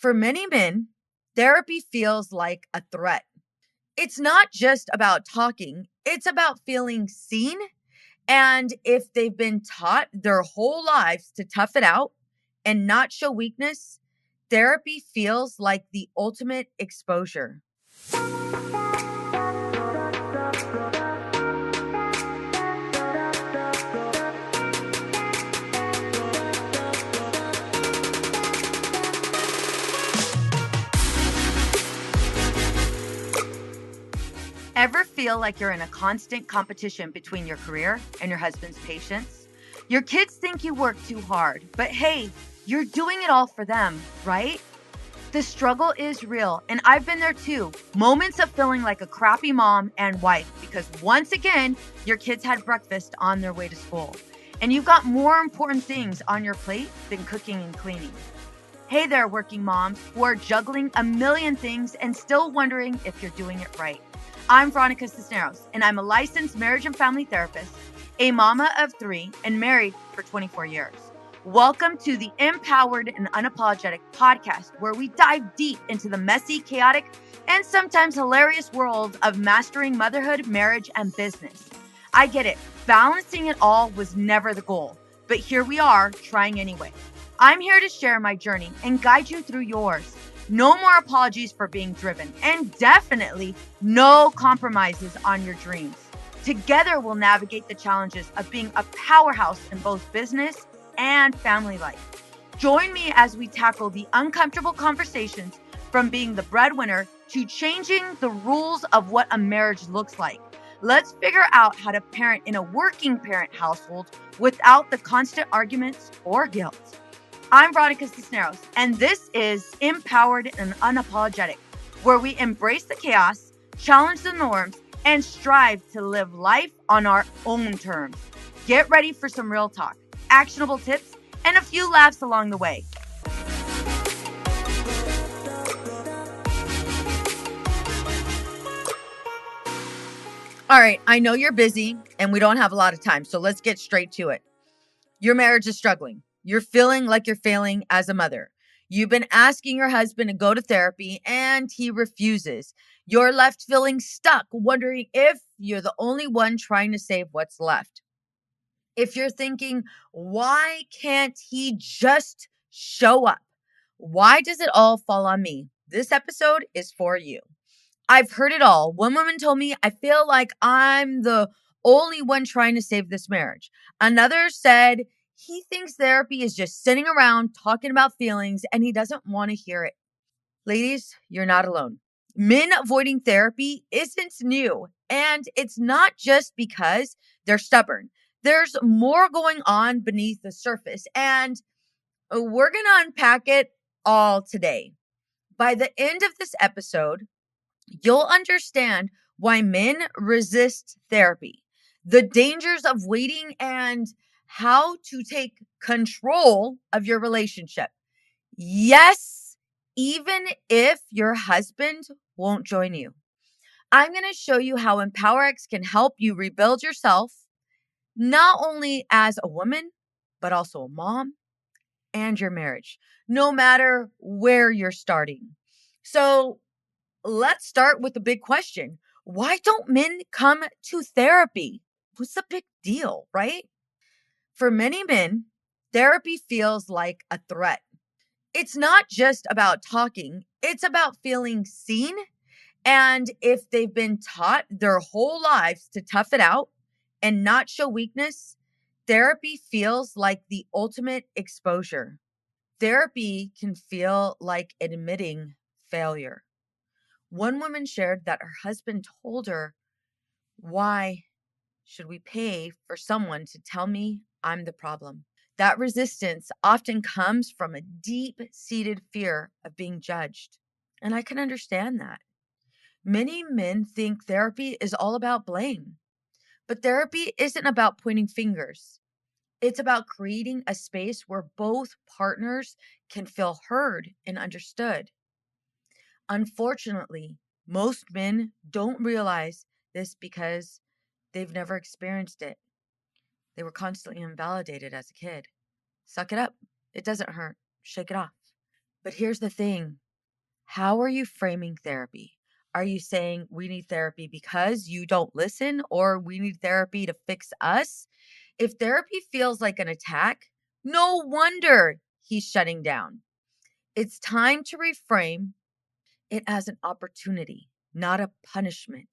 For many men, therapy feels like a threat. It's not just about talking, it's about feeling seen. And if they've been taught their whole lives to tough it out and not show weakness, therapy feels like the ultimate exposure. Ever feel like you're in a constant competition between your career and your husband's patience? Your kids think you work too hard, but hey, you're doing it all for them, right? The struggle is real, and I've been there too. Moments of feeling like a crappy mom and wife because once again, your kids had breakfast on their way to school, and you've got more important things on your plate than cooking and cleaning. Hey there, working moms who are juggling a million things and still wondering if you're doing it right. I'm Veronica Cisneros, and I'm a licensed marriage and family therapist, a mama of 3, and married for 24 years. Welcome to the Empowered and Unapologetic podcast, where we dive deep into the messy, chaotic, and sometimes hilarious world of mastering motherhood, marriage, and business. I get it. Balancing it all was never the goal, but here we are, trying anyway. I'm here to share my journey and guide you through yours. No more apologies for being driven, and definitely no compromises on your dreams. Together, we'll navigate the challenges of being a powerhouse in both business and family life. Join me as we tackle the uncomfortable conversations, from being the breadwinner to changing the rules of what a marriage looks like. Let's figure out how to parent in a working parent household without the constant arguments or guilt. I'm Veronica Cisneros, and this is Empowered and Unapologetic, where we embrace the chaos, challenge the norms, and strive to live life on our own terms. Get ready for some real talk, actionable tips, and a few laughs along the way. All right, I know you're busy and we don't have a lot of time, so let's get straight to it. Your marriage is struggling. You're feeling like you're failing as a mother. You've been asking your husband to go to therapy and he refuses. You're left feeling stuck, wondering if you're the only one trying to save what's left. If you're thinking, why can't he just show up? Why does it all fall on me? This episode is for you. I've heard it all. One woman told me, I feel like I'm the only one trying to save this marriage. Another said he thinks therapy is just sitting around talking about feelings and he doesn't want to hear it. Ladies, you're not alone. Men avoiding therapy isn't new, and it's not just because they're stubborn. There's more going on beneath the surface, and we're going to unpack it all today. By the end of this episode, you'll understand why men resist therapy, the dangers of waiting, and how to take control of your relationship. Yes, even if your husband won't join you. I'm going to show you how EmpowerX can help you rebuild yourself, not only as a woman, but also a mom and your marriage, no matter where you're starting. So let's start with the big question. Why don't men come to therapy? What's the big deal, right? For many men, therapy feels like a threat. It's not just about talking, it's about feeling seen. And if they've been taught their whole lives to tough it out and not show weakness, therapy feels like the ultimate exposure. Therapy can feel like admitting failure. One woman shared that her husband told her, why should we pay for someone to tell me I'm the problem? That resistance often comes from a deep seated fear of being judged. And I can understand that. Many men think therapy is all about blame, but therapy isn't about pointing fingers. It's about creating a space where both partners can feel heard and understood. Unfortunately, most men don't realize this because they've never experienced it. They were constantly invalidated as a kid. Suck it up. It doesn't hurt. Shake it off. But here's the thing. How are you framing therapy? Are you saying we need therapy because you don't listen, or we need therapy to fix us? If therapy feels like an attack, no wonder he's shutting down. It's time to reframe it as an opportunity, not a punishment.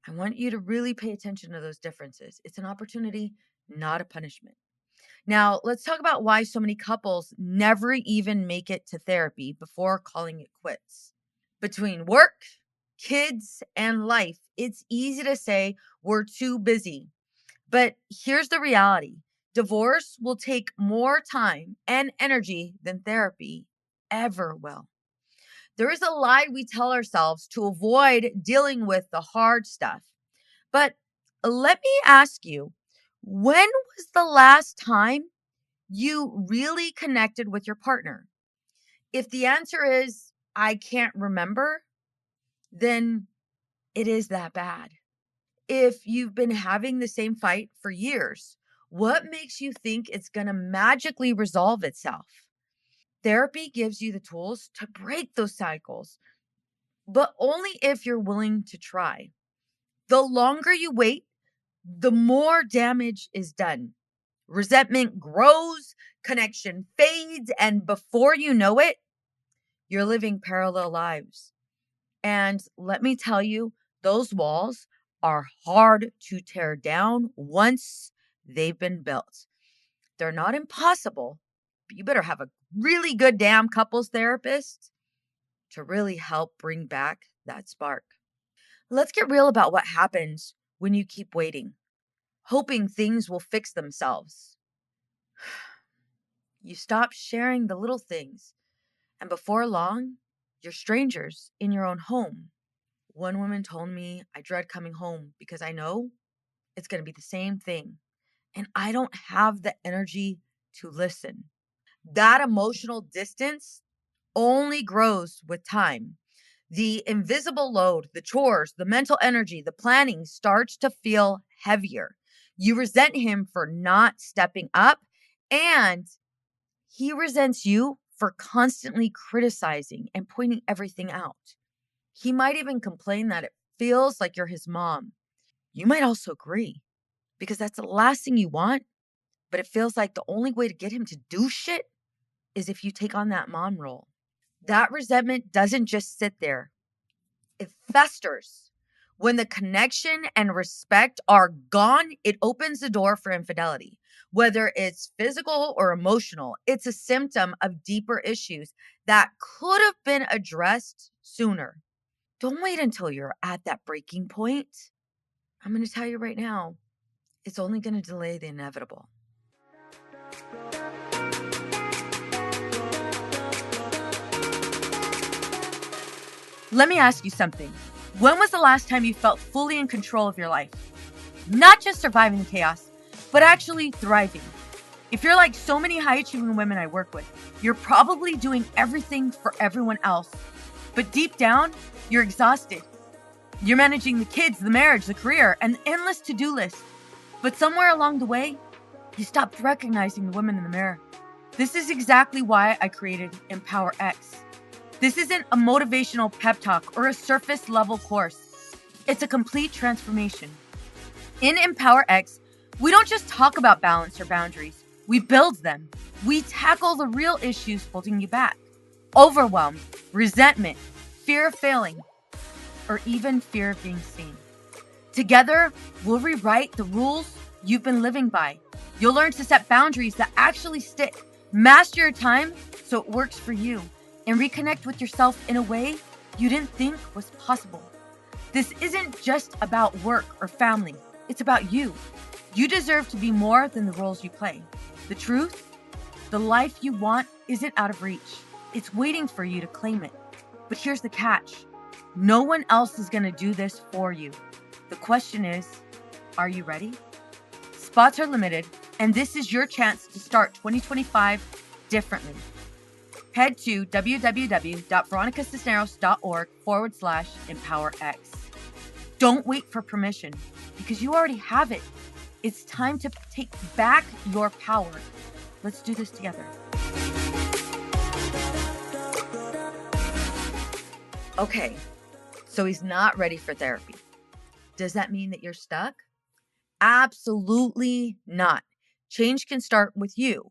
I want you to really pay attention to those differences. It's an opportunity, not a punishment. Now, let's talk about why so many couples never even make it to therapy before calling it quits. Between work, kids, and life, it's easy to say we're too busy. But here's the reality: divorce will take more time and energy than therapy ever will. There is a lie we tell ourselves to avoid dealing with the hard stuff. But let me ask you, when was the last time you really connected with your partner? If the answer is, I can't remember, then it is that bad. If you've been having the same fight for years, what makes you think it's going to magically resolve itself? Therapy gives you the tools to break those cycles, but only if you're willing to try. The longer you wait, the more damage is done. Resentment grows, connection fades, and before you know it, you're living parallel lives. And let me tell you, those walls are hard to tear down once they've been built. They're not impossible, but you better have a really good damn couples therapist to really help bring back that spark. Let's get real about what happens when you keep waiting, hoping things will fix themselves. You stop sharing the little things, and before long, you're strangers in your own home. One woman told me, I dread coming home because I know it's going to be the same thing, and I don't have the energy to listen. That emotional distance only grows with time. The invisible load, the chores, the mental energy, the planning starts to feel heavier. You resent him for not stepping up, and he resents you for constantly criticizing and pointing everything out. He might even complain that it feels like you're his mom. You might also agree because that's the last thing you want, but it feels like the only way to get him to do shit is if you take on that mom role. That resentment doesn't just sit there, it festers. When the connection and respect are gone, it opens the door for infidelity. Whether it's physical or emotional, it's a symptom of deeper issues that could have been addressed sooner. Don't wait until you're at that breaking point. I'm going to tell you right now, it's only going to delay the inevitable. Let me ask you something. When was the last time you felt fully in control of your life? Not just surviving the chaos, but actually thriving. If you're like so many high achieving women I work with, you're probably doing everything for everyone else. But deep down, you're exhausted. You're managing the kids, the marriage, the career, an endless to-do list. But somewhere along the way, you stopped recognizing the women in the mirror. This is exactly why I created Empower X. This isn't a motivational pep talk or a surface level course. It's a complete transformation. In Empower X, we don't just talk about balance or boundaries. We build them. We tackle the real issues holding you back. Overwhelm, resentment, fear of failing, or even fear of being seen. Together, we'll rewrite the rules you've been living by. You'll learn to set boundaries that actually stick. Master your time so it works for you, and reconnect with yourself in a way you didn't think was possible. This isn't just about work or family. It's about you. You deserve to be more than the roles you play. The truth, the life you want isn't out of reach. It's waiting for you to claim it. But here's the catch. No one else is going to do this for you. The question is, are you ready? Spots are limited, and this is your chance to start 2025 differently. Head to www.veronicacisneros.org/EmpowerX. Don't wait for permission because you already have it. It's time to take back your power. Let's do this together. Okay, so he's not ready for therapy. Does that mean that you're stuck? Absolutely not. Change can start with you.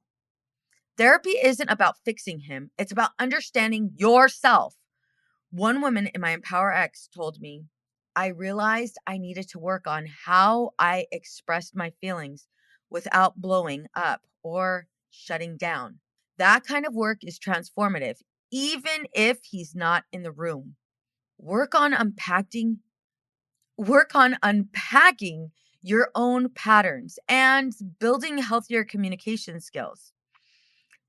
Therapy isn't about fixing him, it's about understanding yourself. One woman in my Empower X told me, I realized I needed to work on how I expressed my feelings without blowing up or shutting down. That kind of work is transformative, even if he's not in the room. Work on unpacking, work on unpacking your own patterns and building healthier communication skills.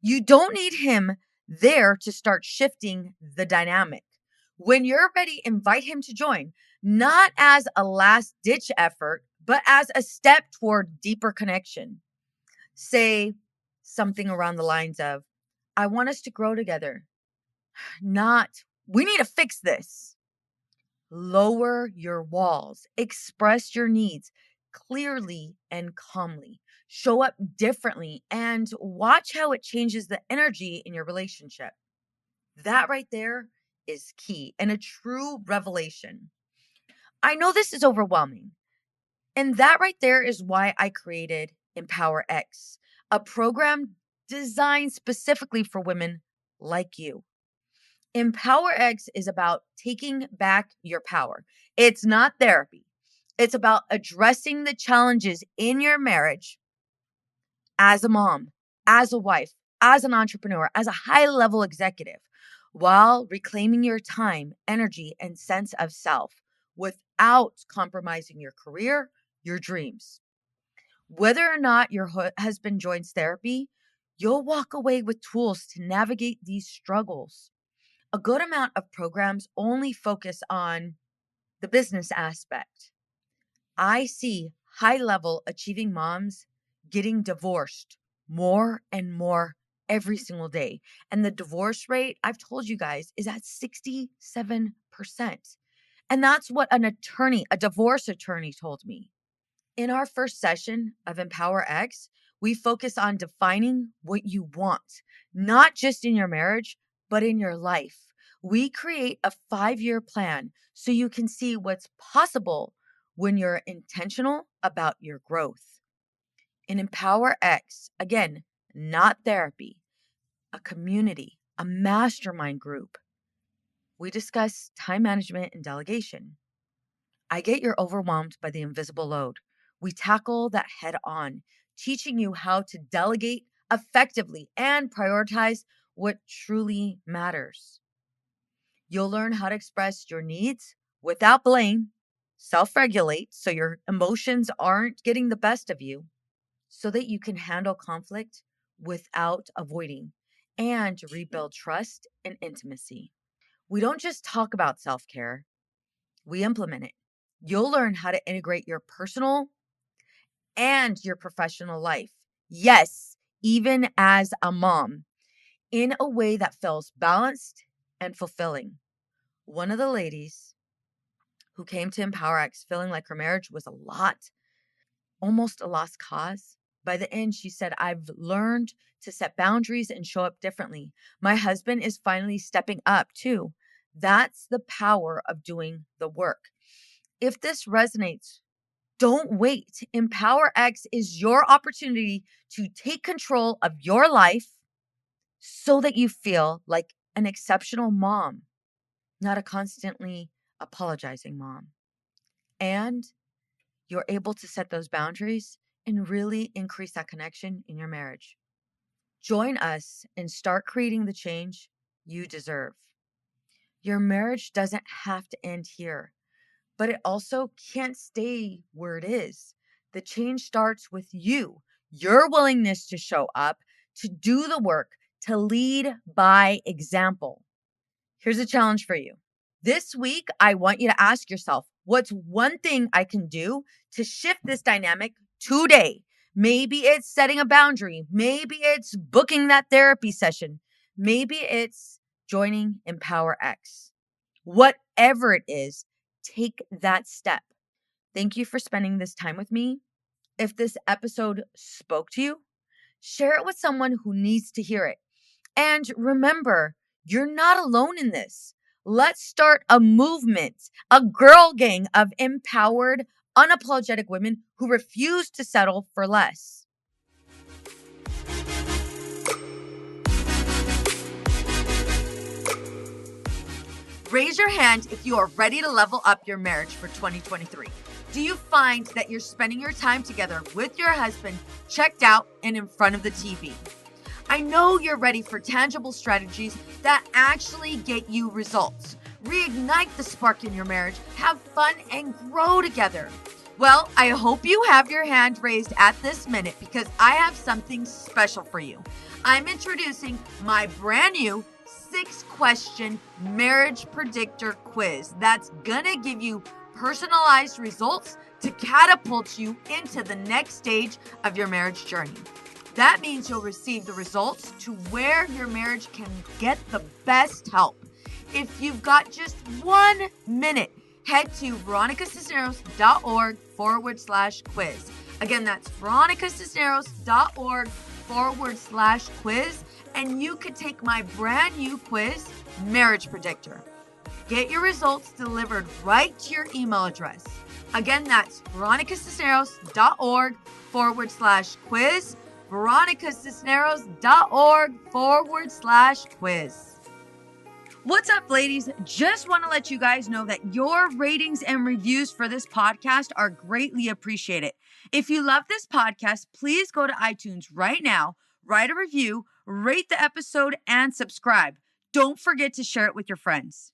You don't need him there to start shifting the dynamic. When you're ready, invite him to join, not as a last ditch effort, but as a step toward deeper connection. Say something around the lines of, I want us to grow together, not, we need to fix this. Lower your walls, express your needs clearly and calmly. Show up differently and watch how it changes the energy in your relationship. That right there is key and a true revelation. I know this is overwhelming. And that right there is why I created Empower X, a program designed specifically for women like you. Empower X is about taking back your power. It's not therapy. It's about addressing the challenges in your marriage as a mom, as a wife, as an entrepreneur, as a high level executive, while reclaiming your time, energy, and sense of self without compromising your career, your dreams. Whether or not your husband joins therapy, you'll walk away with tools to navigate these struggles. A good amount of programs only focus on the business aspect. I see high level achieving moms getting divorced more and more every single day. And the divorce rate, I've told you guys, is at 67%. And that's what a divorce attorney told me. In our first session of Empower X, we focus on defining what you want, not just in your marriage, but in your life. We create a 5-year plan so you can see what's possible when you're intentional about your growth. In Empower X, again, not therapy, a community, a mastermind group, we discuss time management and delegation. I get you're overwhelmed by the invisible load. We tackle that head on, teaching you how to delegate effectively and prioritize what truly matters. You'll learn how to express your needs without blame, self regulate so your emotions aren't getting the best of you, so that you can handle conflict without avoiding and rebuild trust and intimacy. We don't just talk about self care, we implement it. You'll learn how to integrate your personal and your professional life. Yes, even as a mom, in a way that feels balanced and fulfilling. One of the ladies who came to Empower X feeling like her marriage was a lot, almost a lost cause. By the end, she said, I've learned to set boundaries and show up differently. My husband is finally stepping up too. That's the power of doing the work. If this resonates, don't wait. Empower X is your opportunity to take control of your life so that you feel like an exceptional mom, not a constantly apologizing mom. And you're able to set those boundaries and really increase that connection in your marriage. Join us and start creating the change you deserve. Your marriage doesn't have to end here, but it also can't stay where it is. The change starts with you, your willingness to show up, to do the work, to lead by example. Here's a challenge for you. This week, I want you to ask yourself, what's one thing I can do to shift this dynamic today? Maybe it's setting a boundary. Maybe it's booking that therapy session. Maybe it's joining Empower X. Whatever it is, take that step. Thank you for spending this time with me. If this episode spoke to you, share it with someone who needs to hear it. And remember, you're not alone in this. Let's start a movement, a girl gang of empowered, unapologetic women who refuse to settle for less. Raise your hand if you are ready to level up your marriage for 2023. Do you find that you're spending your time together with your husband checked out and in front of the TV? I know you're ready for tangible strategies that actually get you results. Reignite the spark in your marriage, have fun, and grow together. Well, I hope you have your hand raised at this minute because I have something special for you. I'm introducing my brand new 6-question marriage predictor quiz that's gonna give you personalized results to catapult you into the next stage of your marriage journey. That means you'll receive the results to where your marriage can get the best help. If you've got just 1 minute, head to veronicacisneros.org/quiz. Again, that's veronicacisneros.org/quiz, and you could take my brand new quiz, Marriage Predictor. Get your results delivered right to your email address. Again, that's veronicacisneros.org/quiz, veronicacisneros.org/quiz. What's up, ladies? Just want to let you guys know that your ratings and reviews for this podcast are greatly appreciated. If you love this podcast, please go to iTunes right now, write a review, rate the episode, and subscribe. Don't forget to share it with your friends.